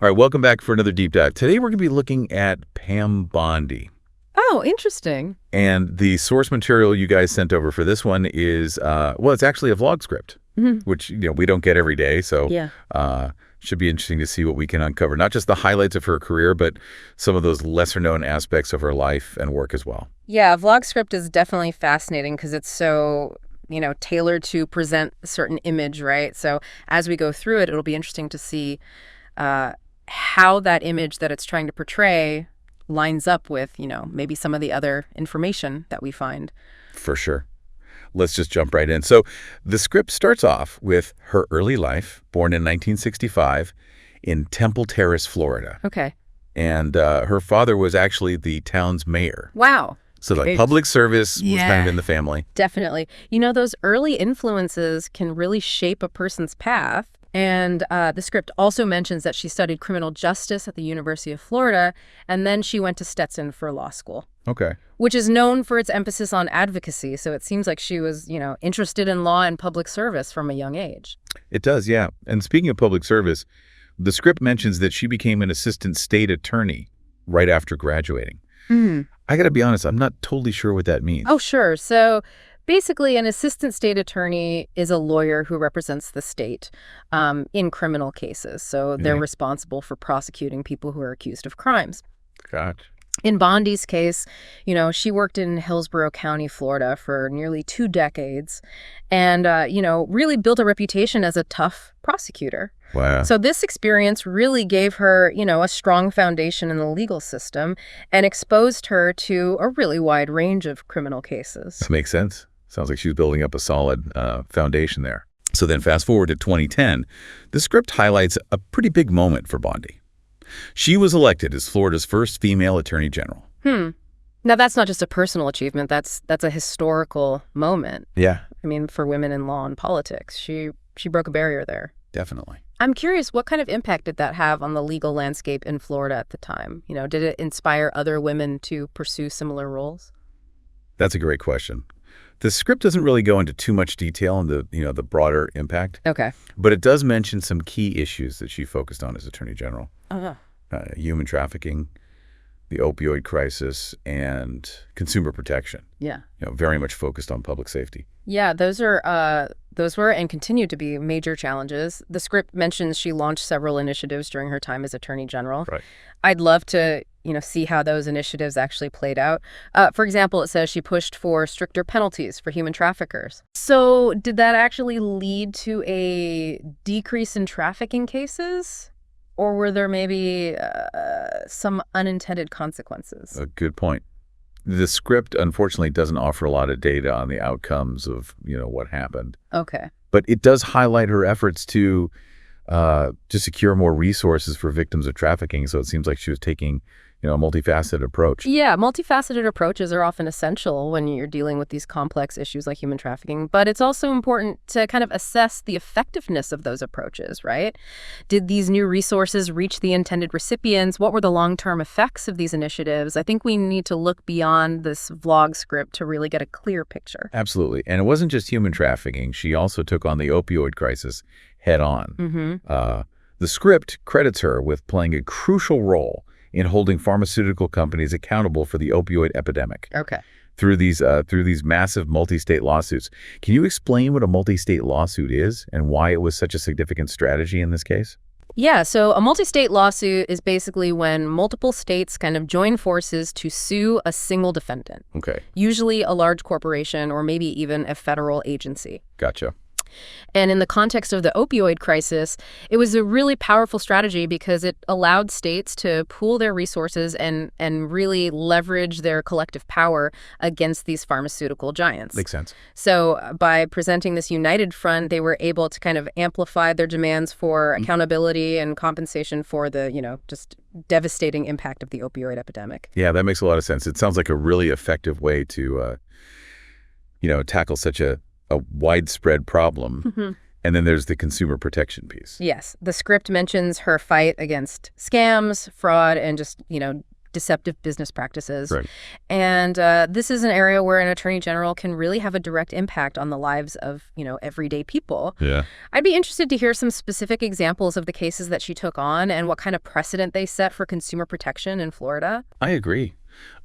All right, welcome back for another deep dive. Today we're going to be looking at Pam Bondi. Oh, interesting. And the source material you guys sent over for this one is, it's actually a vlog script, which, we don't get every day. So should be interesting to see what we can uncover. Not just the highlights of her career, but some of those lesser known aspects of her life and work as well. Yeah, vlog script is definitely fascinating because it's so, tailored to present a certain image, right? So as we go through it, it'll be interesting to see how that image that it's trying to portray lines up with, maybe some of the other information that we find. For sure. Let's just jump right in. So the script starts off with her early life, born in 1965 in Temple Terrace, Florida. Okay. And her father was actually the town's mayor. Wow. So like public service was kind of in the family. Definitely. Those early influences can really shape a person's path. And the script also mentions that she studied criminal justice at the University of Florida, and then she went to Stetson for law school. Okay. Which is known for its emphasis on advocacy. So it seems like she was, interested in law and public service from a young age. It does, yeah. And speaking of public service, the script mentions that she became an assistant state attorney right after graduating. I got to be honest, I'm not totally sure what that means. Oh, sure. So basically, an assistant state attorney is a lawyer who represents the state in criminal cases. So they're responsible for prosecuting people who are accused of crimes. Gotcha. In Bondi's case, she worked in Hillsborough County, Florida for nearly 2 decades and, really built a reputation as a tough prosecutor. Wow. So this experience really gave her, a strong foundation in the legal system and exposed her to a really wide range of criminal cases. That makes sense. Sounds like she was building up a solid foundation there. So then fast forward to 2010, the script highlights a pretty big moment for Bondi. She was elected as Florida's first female attorney general. Now, that's not just a personal achievement. That's a historical moment. Yeah. For women in law and politics. She broke a barrier there. Definitely. I'm curious, what kind of impact did that have on the legal landscape in Florida at the time? Did it inspire other women to pursue similar roles? That's a great question. The script doesn't really go into too much detail on the broader impact. Okay. But it does mention some key issues that she focused on as Attorney General. Human trafficking, the opioid crisis, and consumer protection. Yeah. Very much focused on public safety. Yeah, those were and continue to be major challenges. The script mentions she launched several initiatives during her time as Attorney General. Right. I'd love to, see how those initiatives actually played out. For example, it says she pushed for stricter penalties for human traffickers. So did that actually lead to a decrease in trafficking cases? Or were there maybe some unintended consequences? A good point. The script, unfortunately, doesn't offer a lot of data on the outcomes of, what happened. Okay. But it does highlight her efforts to secure more resources for victims of trafficking. So it seems like she was taking, a multifaceted approach. Yeah, multifaceted approaches are often essential when you're dealing with these complex issues like human trafficking. But it's also important to kind of assess the effectiveness of those approaches, right? Did these new resources reach the intended recipients? What were the long-term effects of these initiatives? I think we need to look beyond this vlog script to really get a clear picture. Absolutely. And it wasn't just human trafficking. She also took on the opioid crisis head on. The script credits her with playing a crucial role in holding pharmaceutical companies accountable for the opioid epidemic. Okay. Through these massive multi-state lawsuits. Can you explain what a multi-state lawsuit is and why it was such a significant strategy in this case? Yeah, so a multi-state lawsuit is basically when multiple states kind of join forces to sue a single defendant. Okay. Usually a large corporation or maybe even a federal agency. Gotcha. And in the context of the opioid crisis, it was a really powerful strategy because it allowed states to pool their resources and really leverage their collective power against these pharmaceutical giants. Makes sense. So by presenting this united front, they were able to kind of amplify their demands for accountability and compensation for the, just devastating impact of the opioid epidemic. Yeah, that makes a lot of sense. It sounds like a really effective way to, tackle such a widespread problem. And then there's the consumer protection piece. Yes. The script mentions her fight against scams, fraud, and just, deceptive business practices. Right. And this is an area where an attorney general can really have a direct impact on the lives of, everyday people. Yeah. I'd be interested to hear some specific examples of the cases that she took on and what kind of precedent they set for consumer protection in Florida. I agree.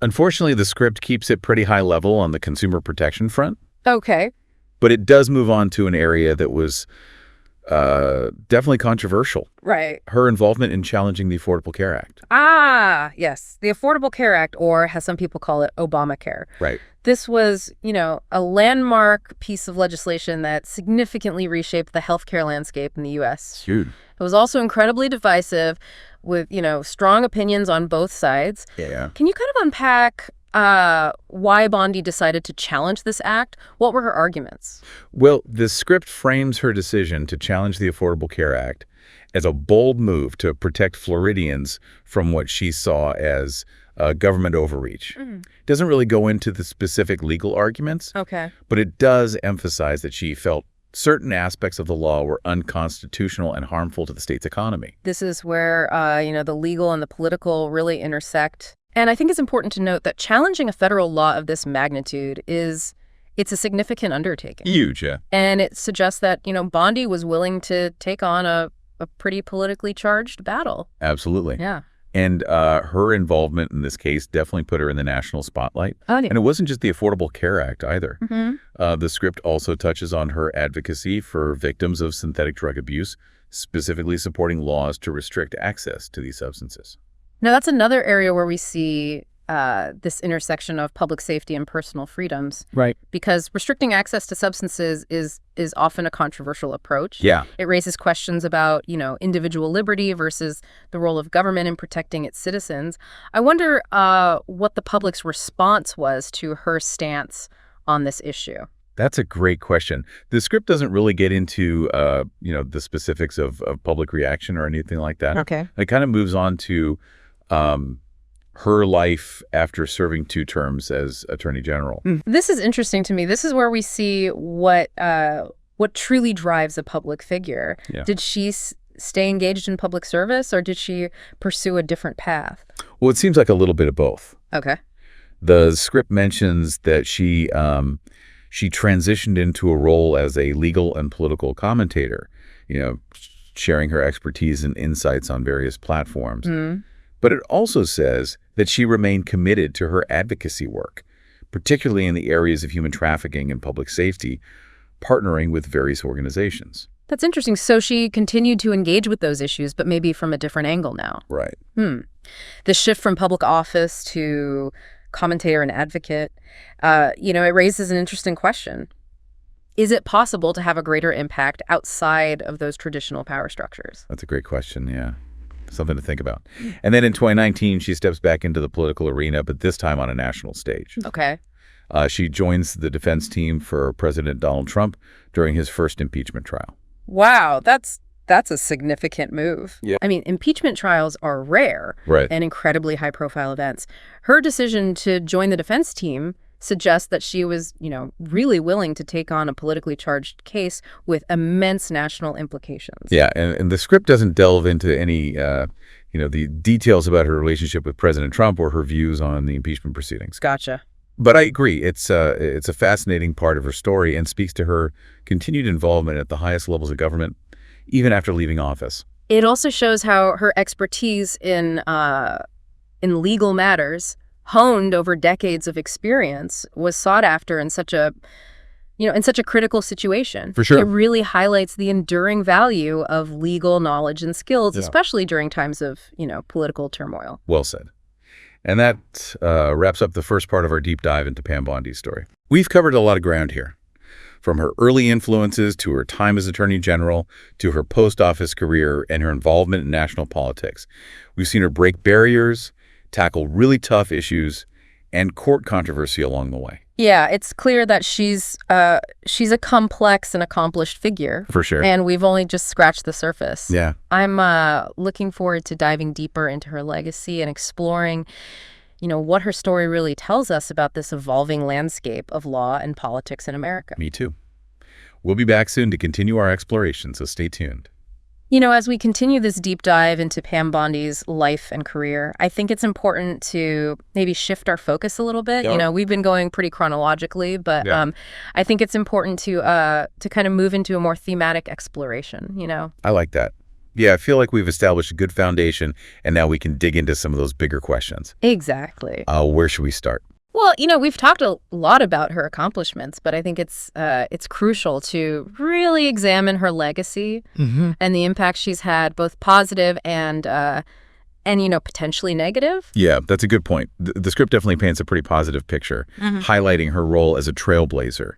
Unfortunately, the script keeps it pretty high level on the consumer protection front. Okay. But it does move on to an area that was definitely controversial. Right. Her involvement in challenging the Affordable Care Act. Ah, yes. The Affordable Care Act, or as some people call it, Obamacare. Right. This was, a landmark piece of legislation that significantly reshaped the healthcare landscape in the U.S. Huge. It was also incredibly divisive with, strong opinions on both sides. Yeah. Can you kind of unpack why Bondi decided to challenge this act? What were her arguments? Well, the script frames her decision to challenge the Affordable Care Act as a bold move to protect Floridians from what she saw as government overreach. It doesn't really go into the specific legal arguments, Okay. but it does emphasize that she felt certain aspects of the law were unconstitutional and harmful to the state's economy. This is where, the legal and the political really intersect. And I think it's important to note that challenging a federal law of this magnitude it's a significant undertaking. Huge, yeah. And it suggests that, Bondi was willing to take on a pretty politically charged battle. Absolutely. Yeah. And her involvement in this case definitely put her in the national spotlight. Oh, yeah. And it wasn't just the Affordable Care Act either. Mm-hmm. The script also touches on her advocacy for victims of synthetic drug abuse, specifically supporting laws to restrict access to these substances. Now, that's another area where we see this intersection of public safety and personal freedoms. Right. Because restricting access to substances is often a controversial approach. Yeah. It raises questions about, individual liberty versus the role of government in protecting its citizens. I wonder what the public's response was to her stance on this issue. That's a great question. The script doesn't really get into, the specifics of public reaction or anything like that. Okay. It kind of moves on to her life after serving 2 terms as Attorney General. This is interesting to me. This is where we see what truly drives a public figure. Yeah. Did she stay engaged in public service, or did she pursue a different path? Well, it seems like a little bit of both. Okay. The script mentions that she transitioned into a role as a legal and political commentator, sharing her expertise and insights on various platforms. But it also says that she remained committed to her advocacy work, particularly in the areas of human trafficking and public safety, partnering with various organizations. That's interesting. So she continued to engage with those issues, but maybe from a different angle now. Right. The shift from public office to commentator and advocate, it raises an interesting question. Is it possible to have a greater impact outside of those traditional power structures? That's a great question, yeah. Something to think about. And then in 2019, she steps back into the political arena, but this time on a national stage. Okay. She joins the defense team for President Donald Trump during his first impeachment trial. Wow, that's a significant move. Yeah. I mean, impeachment trials are rare and incredibly high-profile events. Her decision to join the defense team suggests that she was, really willing to take on a politically charged case with immense national implications. Yeah, and the script doesn't delve into any, the details about her relationship with President Trump or her views on the impeachment proceedings. Gotcha. But I agree. It's a fascinating part of her story and speaks to her continued involvement at the highest levels of government, even after leaving office. It also shows how her expertise in legal matters, honed over decades of experience, was sought after in such a critical situation. For sure. It really highlights the enduring value of legal knowledge and skills, especially during times of, political turmoil. Well said. And that wraps up the first part of our deep dive into Pam Bondi's story. We've covered a lot of ground here. From her early influences to her time as Attorney General to her post-office career and her involvement in national politics. We've seen her break barriers, tackle really tough issues, and court controversy along the way. Yeah, it's clear that she's a complex and accomplished figure. For sure. And we've only just scratched the surface. Yeah. I'm looking forward to diving deeper into her legacy and exploring, what her story really tells us about this evolving landscape of law and politics in America. Me too. We'll be back soon to continue our exploration, so stay tuned. As we continue this deep dive into Pam Bondi's life and career, I think it's important to maybe shift our focus a little bit. Yeah. We've been going pretty chronologically, but Yeah. I think it's important to kind of move into a more thematic exploration, I like that. Yeah, I feel like we've established a good foundation, and now we can dig into some of those bigger questions. Exactly. Where should we start? Well, we've talked a lot about her accomplishments, but I think it's crucial to really examine her legacy and the impact she's had, both positive and potentially negative. Yeah, that's a good point. The script definitely paints a pretty positive picture, highlighting her role as a trailblazer,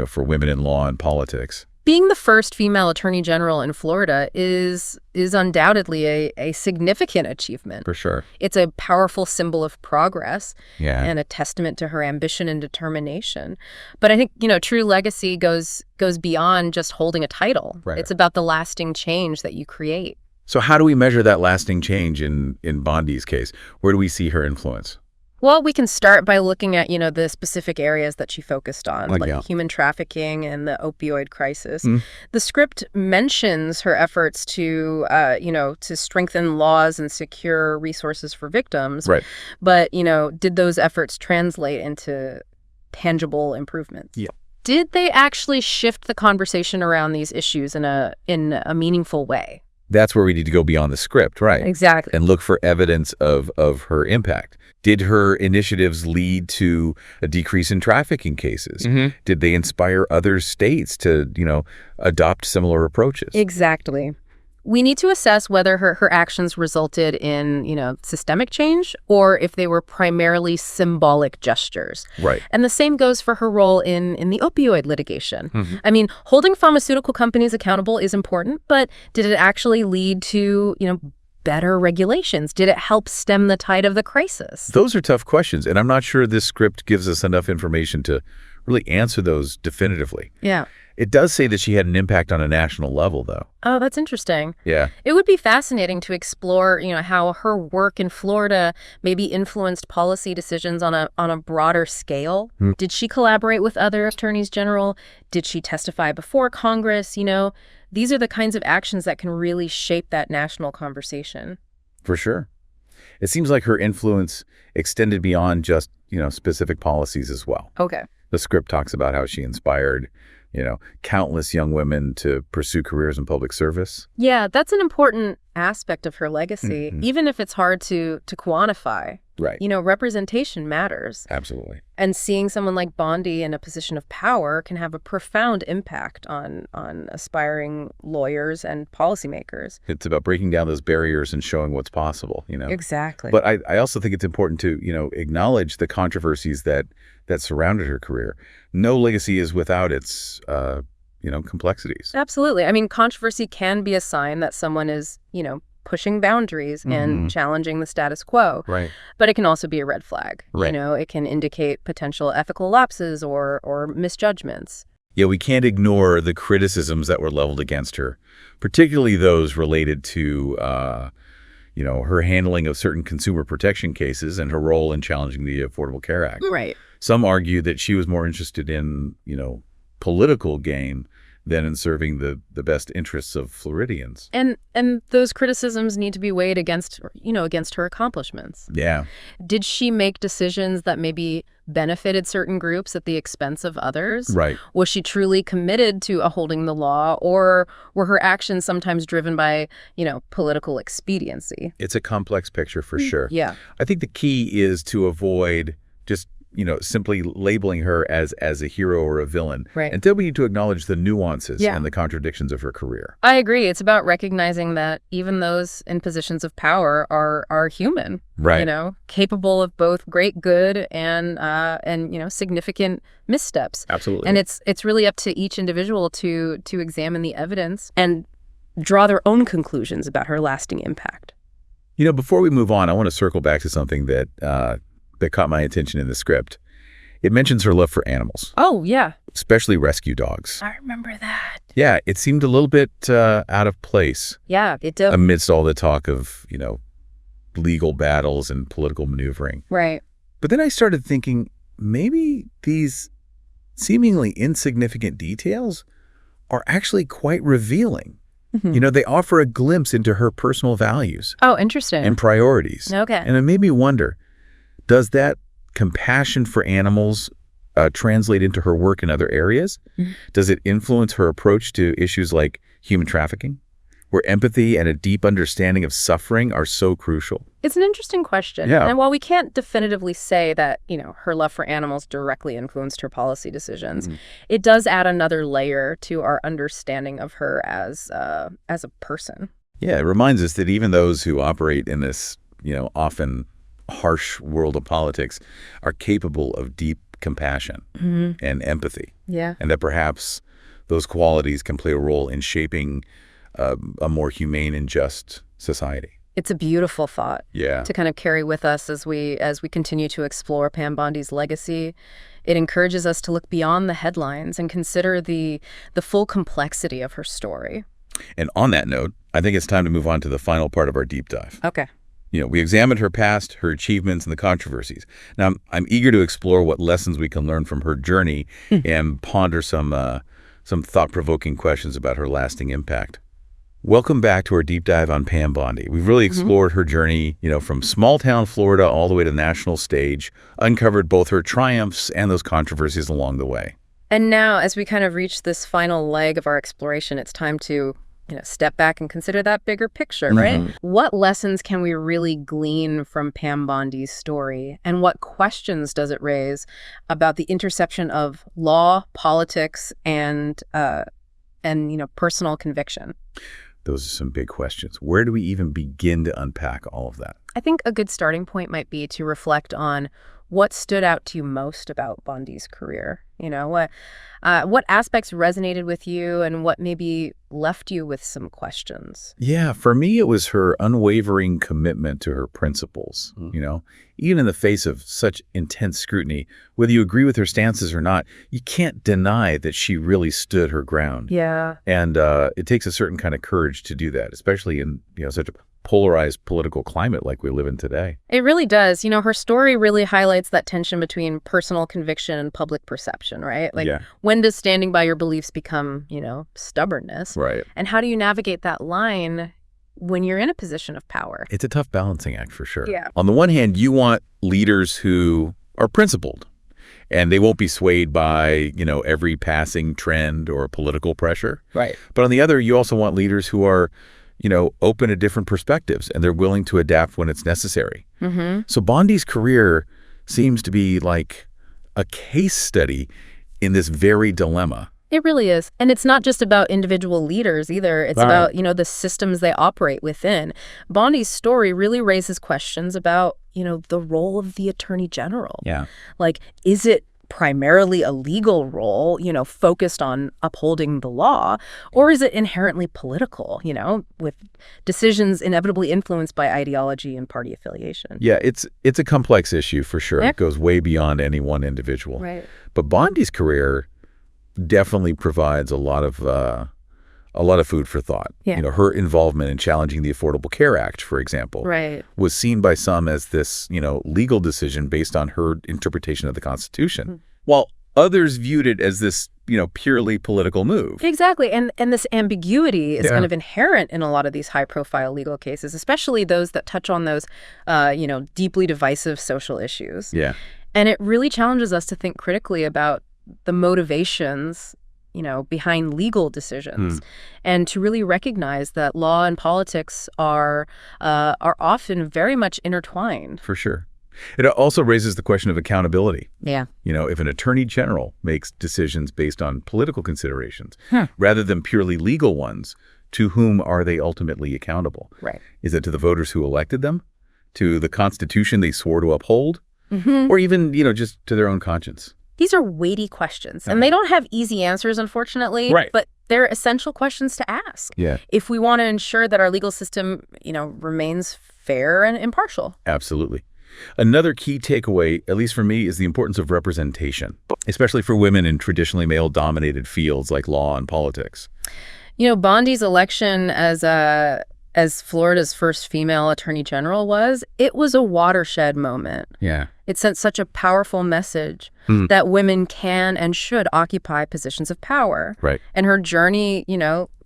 for women in law and politics. Being the first female attorney general in Florida is undoubtedly a significant achievement. For sure. It's a powerful symbol of progress Yeah. and a testament to her ambition and determination. But I think, true legacy goes beyond just holding a title. Right. It's about the lasting change that you create. So how do we measure that lasting change in Bondi's case? Where do we see her influence? Well, we can start by looking at, the specific areas that she focused on, Yeah. human trafficking and the opioid crisis. The script mentions her efforts to strengthen laws and secure resources for victims. Right. But, did those efforts translate into tangible improvements? Yeah. Did they actually shift the conversation around these issues in a meaningful way? That's where we need to go beyond the script, right? Exactly. And look for evidence of her impact. Did her initiatives lead to a decrease in trafficking cases? Did they inspire other states to, adopt similar approaches? Exactly. We need to assess whether her actions resulted in, systemic change or if they were primarily symbolic gestures. Right. And the same goes for her role in the opioid litigation. I mean, holding pharmaceutical companies accountable is important, but did it actually lead to, better regulations? Did it help stem the tide of the crisis? Those are tough questions, and I'm not sure this script gives us enough information to really answer those definitively. Yeah. It does say that she had an impact on a national level, though. Oh, that's interesting. Yeah. It would be fascinating to explore, how her work in Florida maybe influenced policy decisions on a broader scale. Did she collaborate with other attorneys general? Did she testify before Congress? These are the kinds of actions that can really shape that national conversation. For sure. It seems like her influence extended beyond just, specific policies as well. Okay. The script talks about how she inspired, countless young women to pursue careers in public service. Yeah, that's an important aspect of her legacy, even if it's hard to quantify. Right. Representation matters. Absolutely. And seeing someone like Bondi in a position of power can have a profound impact on aspiring lawyers and policymakers. It's about breaking down those barriers and showing what's possible, Exactly. But I also think it's important to, acknowledge the controversies that surrounded her career. No legacy is without its, complexities. Absolutely. I mean, controversy can be a sign that someone is, pushing boundaries and challenging the status quo. Right. But it can also be a red flag. Right. It can indicate potential ethical lapses or misjudgments. Yeah, we can't ignore the criticisms that were leveled against her, particularly those related to, her handling of certain consumer protection cases and her role in challenging the Affordable Care Act. Right. Some argue that she was more interested in, political gain than in serving the best interests of Floridians. And those criticisms need to be weighed against her accomplishments. Yeah. Did she make decisions that maybe benefited certain groups at the expense of others? Right. Was she truly committed to upholding the law, or were her actions sometimes driven by, political expediency? It's a complex picture for sure. Yeah. I think the key is to avoid just simply labeling her as a hero or a villain. Right. And then we need to acknowledge the nuances Yeah. and the contradictions of her career. I agree. It's about recognizing that even those in positions of power are human. Right. Capable of both great good and significant missteps. Absolutely. And it's really up to each individual to examine the evidence and draw their own conclusions about her lasting impact. Before we move on, I want to circle back to something that caught my attention in the script. It mentions her love for animals. Oh, yeah. Especially rescue dogs. I remember that. Yeah, it seemed a little bit out of place. Yeah, it does. Amidst all the talk of, legal battles and political maneuvering. Right. But then I started thinking, maybe these seemingly insignificant details are actually quite revealing. They offer a glimpse into her personal values. Oh, interesting. And priorities. Okay. And it made me wonder, does that compassion for animals translate into her work in other areas? Does it influence her approach to issues like human trafficking, where empathy and a deep understanding of suffering are so crucial? It's an interesting question. Yeah. And while we can't definitively say that, her love for animals directly influenced her policy decisions, it does add another layer to our understanding of her as a person. Yeah, it reminds us that even those who operate in this, often harsh world of politics are capable of deep compassion and empathy. Yeah. And that perhaps those qualities can play a role in shaping a more humane and just society. It's a beautiful thought to kind of carry with us as we continue to explore Pam Bondi's legacy. It encourages us to look beyond the headlines and consider the full complexity of her story. And on that note, I think it's time to move on to the final part of our deep dive. Okay. We examined her past, her achievements, and the controversies. Now, I'm eager to explore what lessons we can learn from her journey and ponder some thought-provoking questions about her lasting impact. Welcome back to our deep dive on Pam Bondi. We've really explored her journey, from small-town Florida all the way to the national stage, uncovered both her triumphs and those controversies along the way. And now, as we kind of reach this final leg of our exploration, it's time to step back and consider that bigger picture, right? What lessons can we really glean from Pam Bondi's story? And what questions does it raise about the intersection of law, politics, and personal conviction? Those are some big questions. Where do we even begin to unpack all of that? I think a good starting point might be to reflect on what stood out to you most about Bondi's career. What aspects resonated with you and what maybe left you with some questions? Yeah, for me, it was her unwavering commitment to her principles. Even in the face of such intense scrutiny, whether you agree with her stances or not, you can't deny that she really stood her ground. Yeah. And it takes a certain kind of courage to do that, especially in such a polarized political climate like we live in today. It really does. Her story really highlights that tension between personal conviction and public perception, right? When does standing by your beliefs become, stubbornness? Right. And how do you navigate that line when you're in a position of power? It's a tough balancing act for sure. Yeah. On the one hand, you want leaders who are principled and they won't be swayed by, every passing trend or political pressure. Right. But on the other, you also want leaders who are open to different perspectives, and they're willing to adapt when it's necessary. So Bondi's career seems to be like a case study in this very dilemma. It really is. And it's not just about individual leaders either. It's about, the systems they operate within. Bondi's story really raises questions about, the role of the attorney general. Yeah. Is it primarily a legal role, focused on upholding the law, or is it inherently political, with decisions inevitably influenced by ideology and party affiliation? Yeah, it's a complex issue for sure. Yeah. It goes way beyond any one individual. Right. But Bondi's career definitely provides a lot of food for thought. Yeah. Her involvement in challenging the Affordable Care Act, for example, Right. was seen by some as this, legal decision based on her interpretation of the Constitution, while others viewed it as this, purely political move. Exactly. And this ambiguity is kind of inherent in a lot of these high-profile legal cases, especially those that touch on those, deeply divisive social issues. Yeah. And it really challenges us to think critically about the motivations behind legal decisions, and to really recognize that law and politics are often very much intertwined. For sure. It also raises the question of accountability. Yeah. If an attorney general makes decisions based on political considerations rather than purely legal ones, to whom are they ultimately accountable? Right. Is it to the voters who elected them, to the Constitution they swore to uphold, or even, just to their own conscience? These are weighty questions, and they don't have easy answers, unfortunately. Right. But they're essential questions to ask. Yeah. If we want to ensure that our legal system, remains fair and impartial. Absolutely. Another key takeaway, at least for me, is the importance of representation, especially for women in traditionally male-dominated fields like law and politics. Bondi's election as as Florida's first female attorney general it was a watershed moment. Yeah. It sent such a powerful message that women can and should occupy positions of power. Right. And her journey,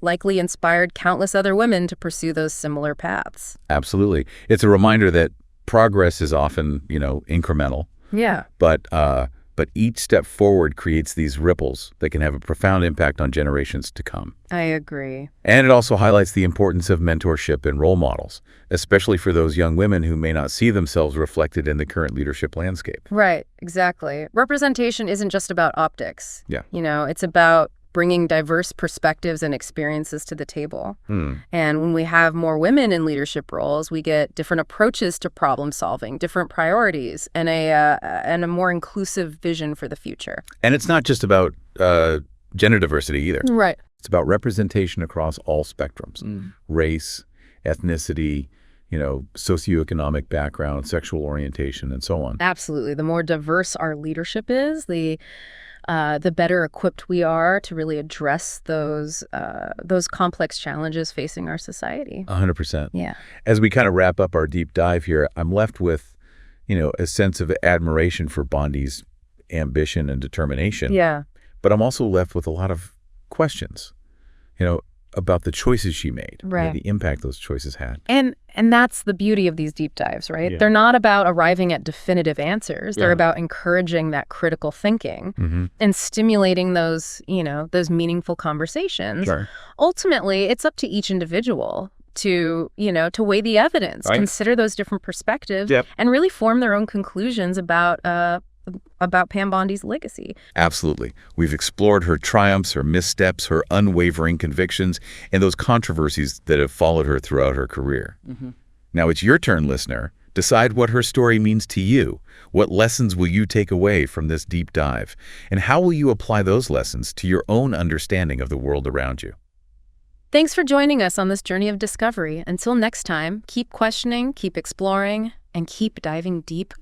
likely inspired countless other women to pursue those similar paths. Absolutely. It's a reminder that progress is often, incremental. Yeah. But each step forward creates these ripples that can have a profound impact on generations to come. I agree. And it also highlights the importance of mentorship and role models, especially for those young women who may not see themselves reflected in the current leadership landscape. Right, exactly. Representation isn't just about optics. Yeah. It's about bringing diverse perspectives and experiences to the table. And when we have more women in leadership roles, we get different approaches to problem solving, different priorities, and a more inclusive vision for the future. And it's not just about gender diversity either. Right. It's about representation across all spectrums, race, ethnicity, socioeconomic background, sexual orientation, and so on. Absolutely. The more diverse our leadership is, the better equipped we are to really address those complex challenges facing our society. 100%. Yeah. As we kind of wrap up our deep dive here, I'm left with, a sense of admiration for Bondi's ambition and determination. Yeah. But I'm also left with a lot of questions, about the choices she made, right. The impact those choices had. And that's the beauty of these deep dives, right? Yeah. They're not about arriving at definitive answers. They're about encouraging that critical thinking and stimulating those meaningful conversations. Sure. Ultimately, it's up to each individual to weigh the evidence, right. Consider those different perspectives, Yep. and really form their own conclusions about Pam Bondi's legacy. Absolutely. We've explored her triumphs, her missteps, her unwavering convictions, and those controversies that have followed her throughout her career. Now it's your turn, listener. Decide what her story means to you. What lessons will you take away from this deep dive? And how will you apply those lessons to your own understanding of the world around you? Thanks for joining us on this journey of discovery. Until next time, keep questioning, keep exploring, and keep diving deep